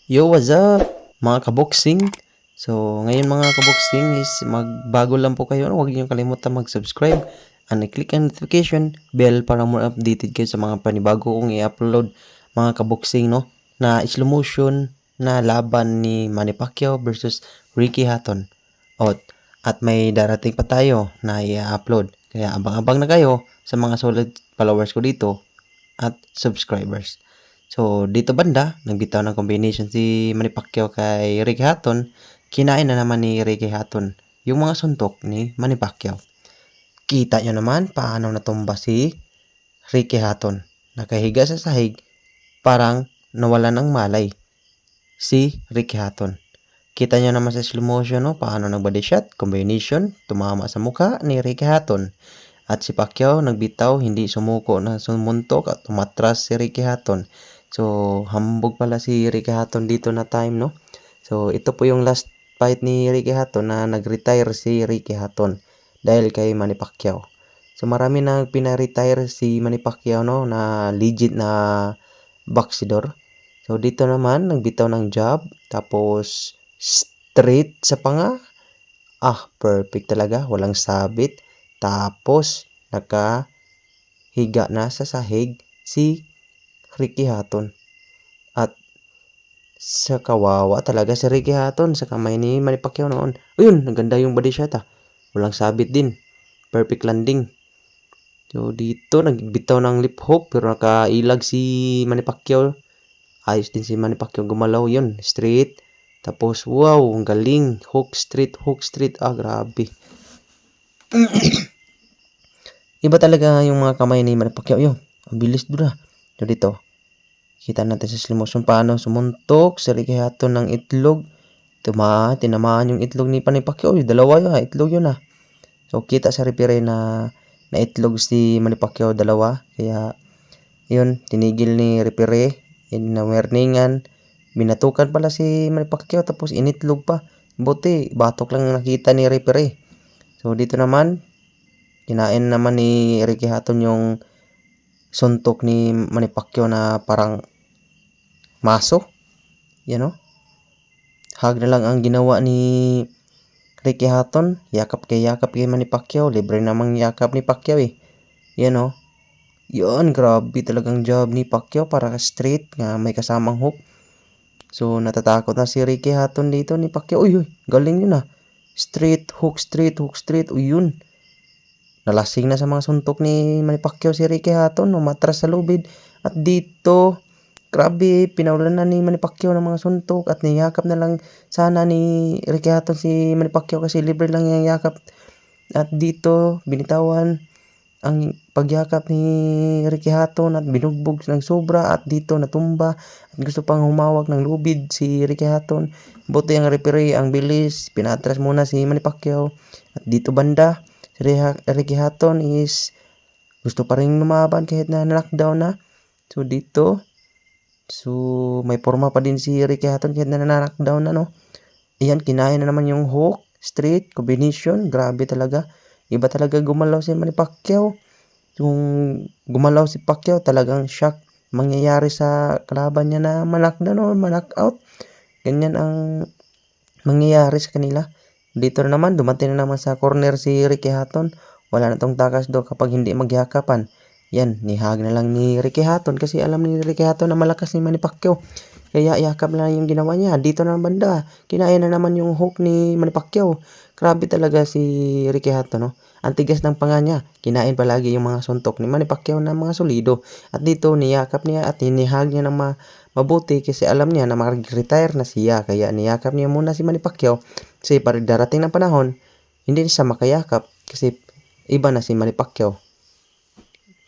Yo, what's up mga kaboxing? So, ngayon mga kaboxing is magbago lang po kayo. Huwag niyo kalimutan mag-subscribe and i-click ang notification bell para more updated kayo sa mga panibago kong i-upload mga kaboxing, no? Na slow motion na laban ni Manny Pacquiao versus Ricky Hatton. At may darating pa tayo na i-upload. Kaya abang-abang na kayo sa mga solid followers ko dito at subscribers. So, dito banda, nagbitaw ng combination si Manny Pacquiao kay Ricky Hatton. Kinain na naman ni Ricky Hatton yung mga suntok ni Manny Pacquiao. Kita nyo naman paano natumba si Ricky Hatton. Nakahiga sa sahig, parang nawala ng malay si Ricky Hatton. Kita nyo naman sa slow motion, no? Paano nag-body shot, combination, tumama sa mukha ni Ricky Hatton. At si Pacquiao nagbitaw, hindi sumuko na sumuntok at tumatras si Ricky Hatton. So, hambog pala si Ricky Hatton dito na time, no? So, ito po yung last fight ni Ricky Hatton na nag-retire si Ricky Hatton dahil kay Manny Pacquiao. So, marami na pina-retire si Manny Pacquiao, no? Na legit na boxer. So, dito naman, nagbitaw ng jab, tapos straight sa panga. Perfect talaga, walang sabit. Tapos, nakahiga na sa sahig si Ricky Hatton. At sa kawawa talaga si Ricky Hatton sa kamay ni Manny Pacquiao noon. Ayun, naganda yung body shot ah. Walang sabit din. Perfect landing. So, dito, nagbitaw ng lip hook pero nakailag si Manny Pacquiao. Ayos din si Manny Pacquiao gumalaw yun. Straight. Tapos, wow, ang galing. Hook straight, hook straight. Grabe. Iba talaga yung mga kamay ni Manny Pacquiao. Yun, ang bilis doon ah. So, dito, kita natin sa slow motion paano sumuntok si Ricky Hatton ng itlog. Tinamaan yung itlog ni Manny Pacquiao. Dalawa yun, itlog yun ah. So, kita sa referee na itlog si Manny Pacquiao dalawa. Kaya, yun, tinigil ni referee. Na-warningan. Binatukan pala si Manny Pacquiao tapos initlog pa. Buti, batok lang nakita ni referee. So, dito naman, kinain naman ni Ricky Hatton yung suntok ni Manny Pacquiao na parang maso. Yan o. Hug na lang ang ginawa ni Ricky Hatton. Yakap kay Manny Pacquiao. Libre namang yakap ni Pacquiao eh. Yan o. Yun, grabe talagang job ni Pacquiao para straight nga may kasamang hook. So, natatakot na si Ricky Hatton dito ni Pacquiao. Uy, galing yun ah. Straight, hook straight, hook straight. Uy, yun. Nalasing na sa mga suntok ni Manny Pacquiao si Ricky Hatton. Umatras sa lubid. At dito, grabe, pinaulan na ni Manny Pacquiao ng mga suntok. At niyakap na lang sana ni Ricky Hatton si Manny Pacquiao kasi libre lang yung yakap. At dito, binitawan ang pagyakap ni Ricky Hatton at binugbog ng sobra at dito natumba at gusto pang humawak ng lubid si Ricky Hatton. Buti ang referee ang bilis, pinatras muna si Manny Pacquiao at dito banda si Ricky Hatton is gusto pa rin lumaban kahit na knockdown na. So dito, may forma pa din si Ricky Hatton kahit na knockdown na, no. Ayan, kinain na naman yung hook, straight, combination, grabe talaga. Iba talaga gumalaw si Manny Pacquiao. Yung gumalaw si Pacquiao, talagang shock mangyayari sa kalaban niya na manakdown o manackout. Ganyan ang mangyayari sa kanila. Dito na naman, dumating na naman sa corner si Ricky Hatton. Wala na tong takas do kapag hindi magyakapan. Yan, nihag na lang ni Ricky Hatton kasi alam ni Ricky Hatton na malakas ni Manny Pacquiao. Kaya yakap na lang yung ginawa niya. Dito na banda, kinain na naman yung hook ni Manny Pacquiao. Grabe talaga si Ricky Hatton, no? Ang tigas ng panga niya. Kinain palagi yung mga suntok ni Manny Pacquiao na mga solido. At dito, niyakap niya at hinihag niya ng mabuti kasi alam niya na mag-retire na siya. Kaya niyakap niya muna si Manny Pacquiao. Kasi para darating ng panahon, hindi siya makayakap kasi iba na si Manny Pacquiao.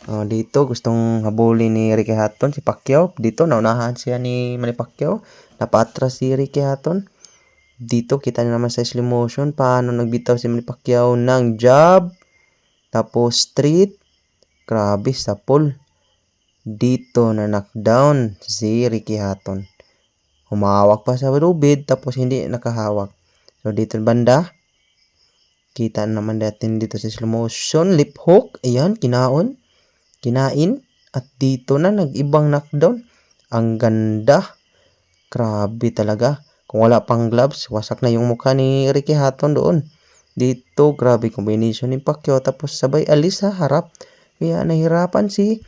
Dito gustong habulin ni Ricky Hatton si Pacquiao. Dito naunahan siya ni Manny Pacquiao. Napatras si Ricky Hatton. Dito kita naman sa slow motion paano nagbitaw si Manny Pacquiao ng jab. Tapos straight. Grabe sa pull. Dito na knockdown si Ricky Hatton. Humawak pa sa lubid tapos hindi nakahawak. So dito banda. Kita naman natin dito sa slow motion. Lip hook. Ayan, kinain at dito na nag-ibang knockdown. Ang ganda. Grabe talaga. Kung wala pang gloves, wasak na yung mukha ni Ricky Hatton doon. Dito, grabe combination ni Pacquiao tapos sabay alis sa harap. Kaya nahirapan si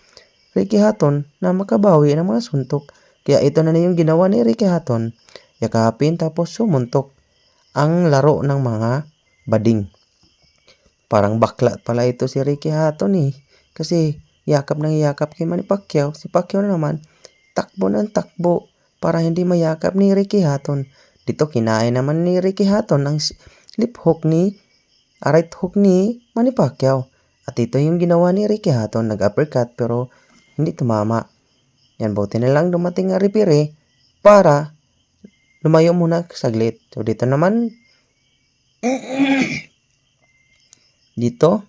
Ricky Hatton na makabawi ng mga suntok. Kaya ito na yung ginawa ni Ricky Hatton. Yakapin tapos sumuntok ang laro ng mga bading. Parang bakla pala ito si Ricky Hatton eh. Kasi yakap ng yakap kay Manny Pacquiao. Si Pacquiao na naman takbo ng takbo para hindi mayakap ni Ricky Hatton. Dito kinain naman ni Ricky Hatton ang lip hook right hook ni Manny Pacquiao. At ito yung ginawa ni Ricky Hatton, nag-uppercut pero hindi tumama. Yan, buti na lang dumating ang referee para lumayo muna saglit. So dito naman, dito,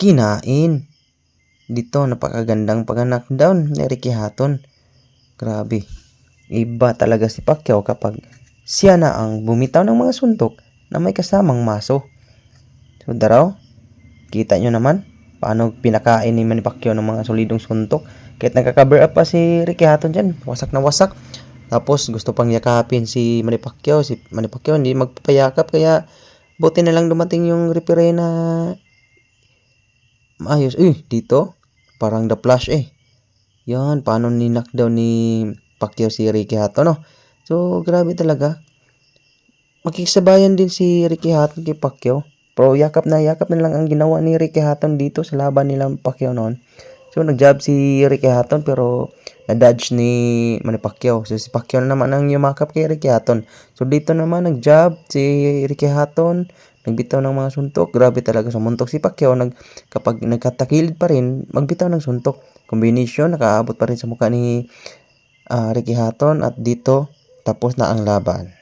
kinain. Dito, napakagandang pag-knockdown ni Ricky Hatton. Grabe. Iba talaga si Pacquiao kapag siya na ang bumitaw ng mga suntok na may kasamang maso. So daraw, kita nyo naman paano pinakain ni Manny Pacquiao ng mga solidong suntok. Kahit nagka-cover up pa si Ricky Hatton dyan, wasak na wasak. Tapos gusto pang yakapin si Manny Pacquiao. Si Manny Pacquiao hindi magpapayakap kaya buti na lang dumating yung referee na maayos. Dito, parang the flash eh. Yan, paano ni-knockdown ni Pacquiao si Ricky Hatton, no? So, grabe talaga. Makikisabayan din si Ricky Hatton kay Pacquiao. Pero yakap na lang ang ginawa ni Ricky Hatton dito sa laban nila Pacquiao noon. So, nag-jab si Ricky Hatton pero na-dodge ni Manny Pacquiao. So, si Pacquiao na naman ang yumakap kay Ricky Hatton. So, dito naman nag-jab si Ricky Hatton. Nagbitaw ng mga suntok. Grabe talaga sumuntok si Pacquiao. Kapag nagkatakilid pa rin, magbitaw ng suntok. Combination, nakaabot pa rin sa mukha ni Ricky Hatton. At dito, tapos na ang laban.